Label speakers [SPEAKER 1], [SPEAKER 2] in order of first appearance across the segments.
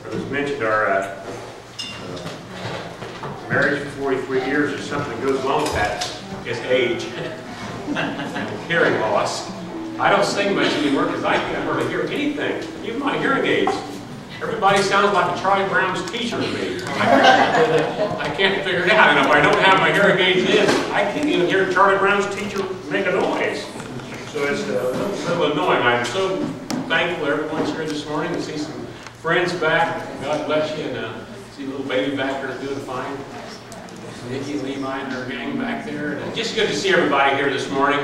[SPEAKER 1] As mentioned, our marriage for 43 years is something that goes along with that. Is age and hearing loss. I don't sing much anymore because I can't hardly hear anything, even my hearing aids. Everybody sounds like a Charlie Brown's teacher to me. I can't figure it out. And if I don't have my hearing aids in, I can't even hear Charlie Brown's teacher make a noise. So it's a little annoying. I'm so thankful everyone's here this morning to see some friends back. God bless you. And see a little baby back there doing fine. Nikki, Levi, and her gang back there. And just good to see everybody here this morning.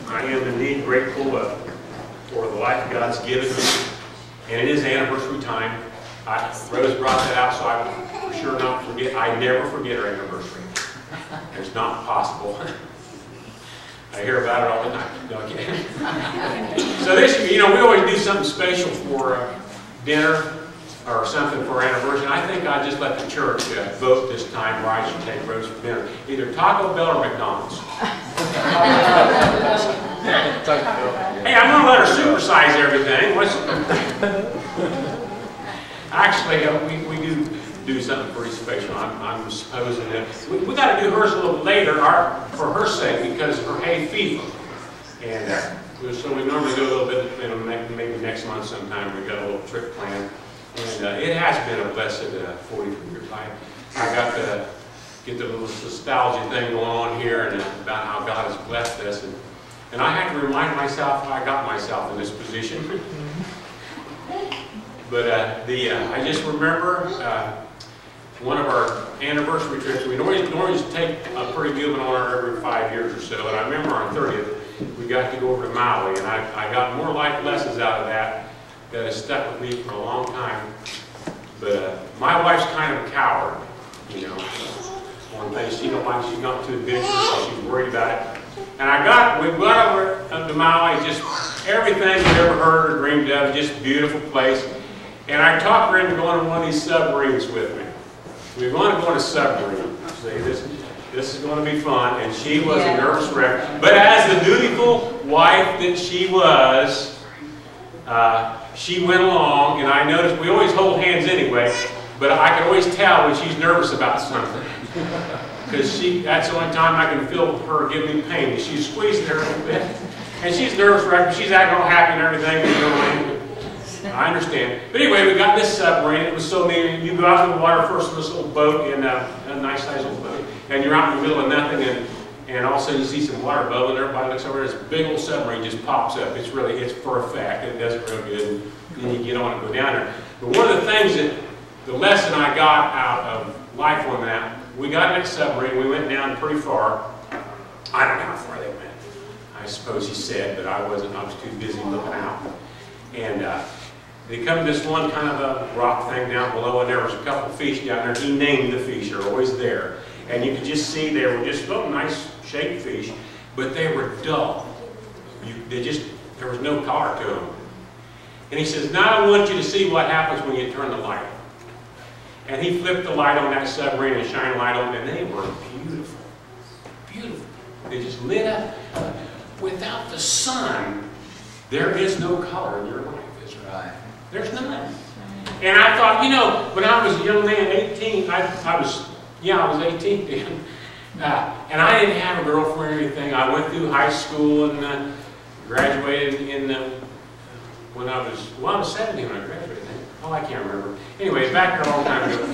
[SPEAKER 1] I am indeed grateful for the life God's given me. And it is anniversary time. Rose brought that out, so I will for sure not forget. I never forget our anniversary. It's not possible. I hear about it all the time. No, I can't. So this year, you know, we always do something special for dinner or something for our anniversary. And I think I just let the church vote this time where I should take Rose for dinner. Either Taco Bell or McDonald's. Hey, I'm going to let her supersize everything. Actually, we do something pretty special. I'm supposing that we got to do hers a little later for her sake because of her hay fever. And so we normally do a little bit, you know, maybe next month sometime. We've got a little trip planned. And it has been a blessed 43 years. I got to get the little nostalgia thing going on here and about how God has blessed us. And I have to remind myself how I got myself in this position. But I just remember one of our anniversary trips. We normally take a pretty good one on every 5 years or so. And I remember on 30th, we got to go over to Maui. And I got more life lessons out of that has stuck with me for a long time. But my wife's kind of a coward, you know. One thing, she's not too adventurous, so she's worried about it. And we got over to Maui, just everything you've ever heard or dreamed of, just a beautiful place. And I talked her into going on one of these submarines with me. We want to go on a submarine. See, this is going to be fun. And she was a nervous wreck. But as the dutiful wife that she was, she went along, and I noticed we always hold hands anyway, but I can always tell when she's nervous about something. Because that's the only time I can feel her give me pain. She's squeezing her a little bit. And she's nervous, right? But she's acting all happy and everything. You know, I understand. But anyway, we got this submarine. It was so neat. You go out in the water first with this little boat, and a nice size little boat. And you're out in the middle of nothing, and all of a sudden you see some water bubbling. Everybody looks over, this big old submarine just pops up. It's for effect. It does it real good. And then you get on and go down there. But one of the things the lesson I got out of life on that, we got in that submarine. We went down pretty far. I don't know how far they went. I suppose he said, but I wasn't. I was too busy looking out. And they come to this one kind of a rock thing down below, and there was a couple of fish down there. He named the fish. They're always there. And you could just see they were just little nice shaped fish, but they were dull. There was no color to them. And he says, now I want you to see what happens when you turn the light on. And he flipped the light on that submarine and shined a light on them, and they were beautiful. Beautiful. They just lit up. Without the sun, there is no color in your life, is there? Right. There's none. And I thought, you know, when I was a young man, 18, I was 18 then. And I didn't have a girlfriend or anything. I went through high school and graduated when I was 17 when I graduated. Oh, I can't remember. Anyway, back there a long time ago.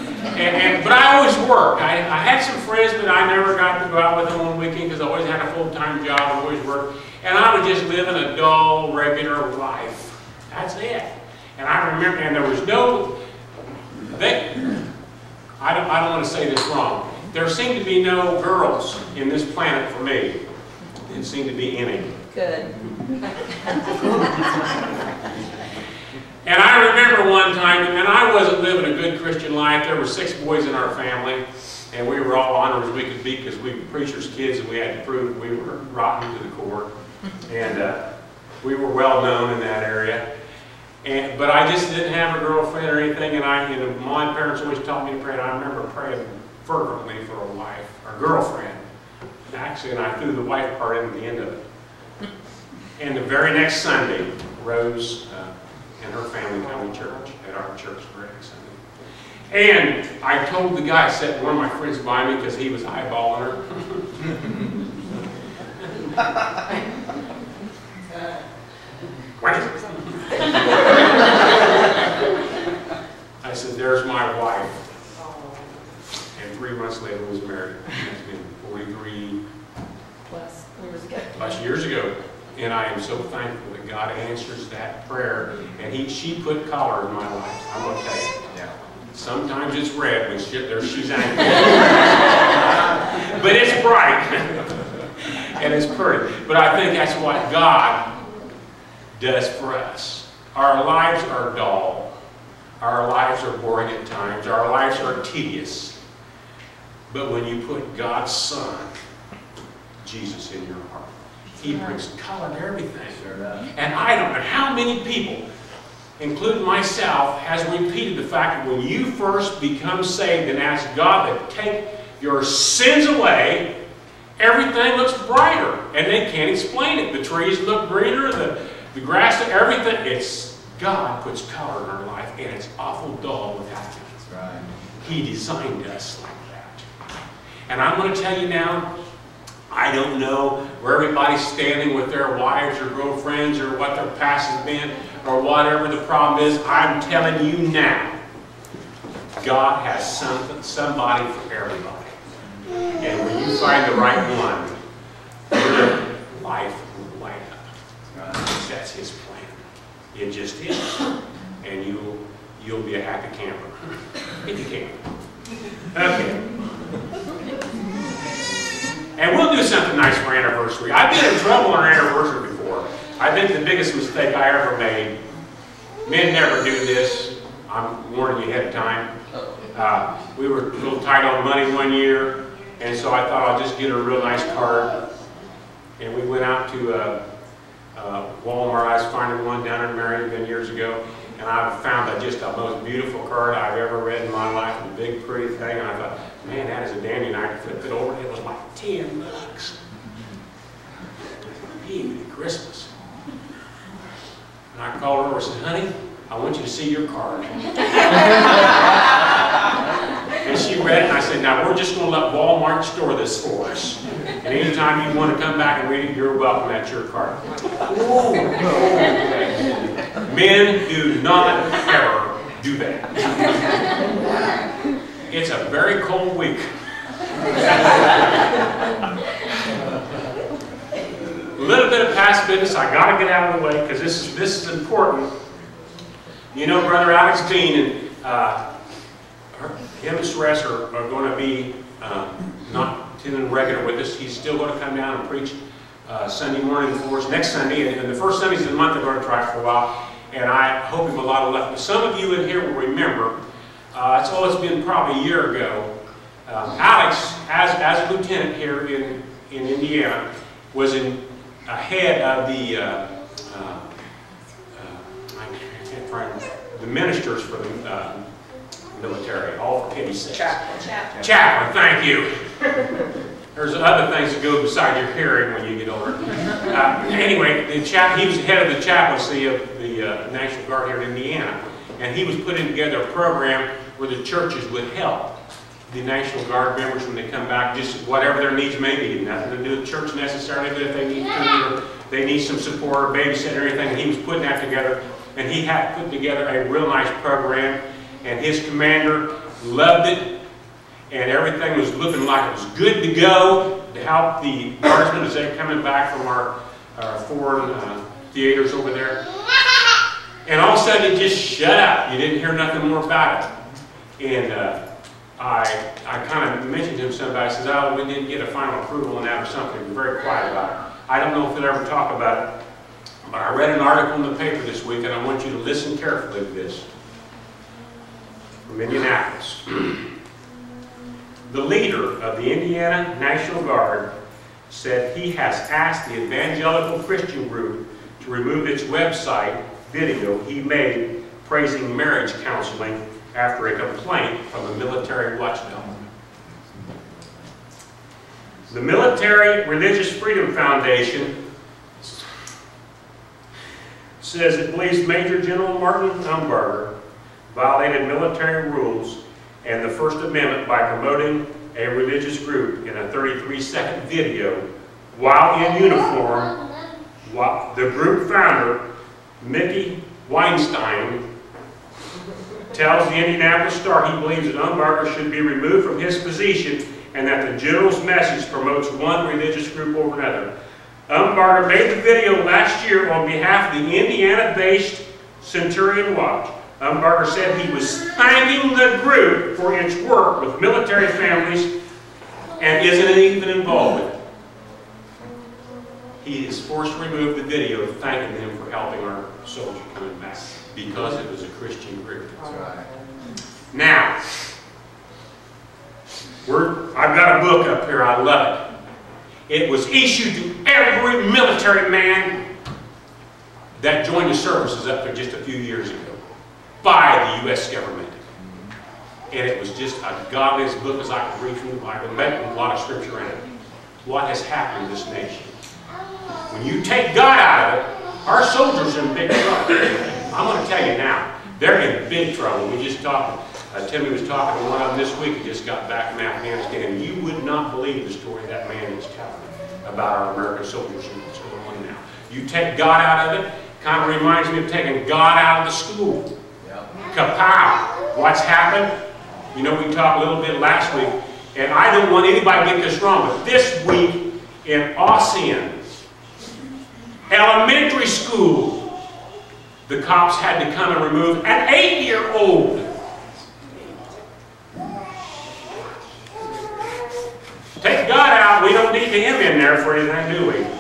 [SPEAKER 1] But I always worked. I had some friends, but I never got to go out with them on the weekend because I always had a full-time job. I always worked. And I was just living a dull, regular life. That's it. And I remember, and there was no, I don't want to say this wrong. There seemed to be no girls in this planet for me. It seemed to be any.
[SPEAKER 2] Good.
[SPEAKER 1] And I remember one time, and I wasn't living a good Christian life. There were 6 boys in our family, and we were all honor as we could be because we were preachers' kids, and we had to prove we were rotten to the core. And we were well known in that area. But I just didn't have a girlfriend or anything, and my parents always taught me to pray, and I remember praying fervently for a wife, or girlfriend. Actually, and I threw the wife part in at the end of it. And the very next Sunday, Rose and her family come to church, at our church for every Sunday. And I told the guy, sat one of my friends by me because he was eyeballing her. What is it? I said, there's my wife. And 3 months later was married. That's been 43 plus years ago. And I am so thankful that God answers that prayer. And she put color in my life. I'm going to tell you. Yeah. Sometimes it's red when she's angry. But it's bright. And it's pretty. But I think that's what God does for us. Our lives are dull. Our lives are boring at times. Our lives are tedious. But when you put God's Son, Jesus, in your heart, He brings color to everything. And I don't know how many people, including myself, has repeated the fact that when you first become saved and ask God to take your sins away, everything looks brighter. And they can't explain it. The trees look greener, the grass, everything. It's God puts color in our life, and it's awful dull without it. That's right. He designed us like that. And I'm going to tell you now, I don't know where everybody's standing with their wives or girlfriends or what their past has been or whatever the problem is. I'm telling you now, God has somebody for everybody. And when you find the right one, your life will light up. That's His plan. It just is. And you'll be a happy camper. If you can. Okay. And we'll do something nice for our anniversary. I've been in trouble on our anniversary before. I think the biggest mistake I ever made, men never do this. I'm warning you ahead of time. We were a little tight on money one year, and so I thought I'll just get her a real nice card. And we went out to Walmart. I was finding one down in Marion years ago, and I found just the most beautiful card I've ever read in my life, a big pretty thing, and I thought, man, that is a dandy, and I flipped it over, and it was like $10. Merry Christmas. And I called her over and said, honey, I want you to see your card. And she read it, and I said, now we're just going to let Walmart store this for us. And anytime you want to come back and read it, you're welcome. That's your card. Men do not ever do that. It's a very cold week. A little bit of past business. I got to get out of the way because this is important. You know, Brother Alex Dean and him and Suresh are going to be not attending regular with us. He's still going to come down and preach Sunday morning for us next Sunday. And the first Sundays of the month they're going to try for a while. And I hope him a lot of luck. But some of you in here will remember, it's been probably a year ago, Alex, as a lieutenant here in Indiana, was head of the ministers for the military, all for pity's sake. Chaplain, thank you. There's other things that go beside your hearing when you get older. Anyway, he was head of the chaplaincy of the National Guard here in Indiana, and he was putting together a program where the churches would help the National Guard members when they come back, just whatever their needs may be. Nothing to do with church necessarily, but if they need food or they need some support or babysit or anything, he was putting that together. And he had put together a real nice program, and his commander loved it, and everything was looking like it was good to go to help the guardsmen as they're coming back from our foreign theaters over there. And all of a sudden it just shut up. You didn't hear nothing more about it. And I kind of mentioned to him somebody, I said, oh, we didn't get a final approval on that or something. We're very quiet about it. I don't know if they'll ever talk about it, but I read an article in the paper this week, and I want you to listen carefully to this. From Indianapolis. The leader of the Indiana National Guard said he has asked the Evangelical Christian Group to remove its website video he made praising marriage counseling after a complaint from a military watchdog. The Military Religious Freedom Foundation says it believes Major General Martin Umbarger violated military rules and the First Amendment by promoting a religious group in a 33-second video while in uniform. While the group founder, Mickey Weinstein, tells the Indianapolis Star he believes that Umbarger should be removed from his position and that the general's message promotes one religious group over another. Umbarger made the video last year on behalf of the Indiana-based Centurion Watch. Umbarger said he was thanking the group for its work with military families and isn't even involved with it. He is forced to remove the video thanking them for helping our soldier coming back because it was a Christian group.
[SPEAKER 2] That's right.
[SPEAKER 1] Now, I've got a book up here. I love it. It was issued to every military man that joined the services up there just a few years ago by the U.S. government. And it was just a godliest book as I could read from the Bible. Met a lot of scripture in it. What has happened in this nation? When you take God out of it, our soldiers are in big trouble. I'm going to tell you now, they're in big trouble. We just talked, Timmy was talking to one of them this week. He just got back from Afghanistan, and you would not believe the story that man is telling about our American soldiers and what's going on now. You take God out of it, kind of reminds me of taking God out of the school. Yep. Kapow! What's happened? You know, we talked a little bit last week, and I don't want anybody to get this wrong, but this week in Ossian Elementary School, the cops had to come and remove an 8-year-old. Take God out, we don't need him in there for anything, do we?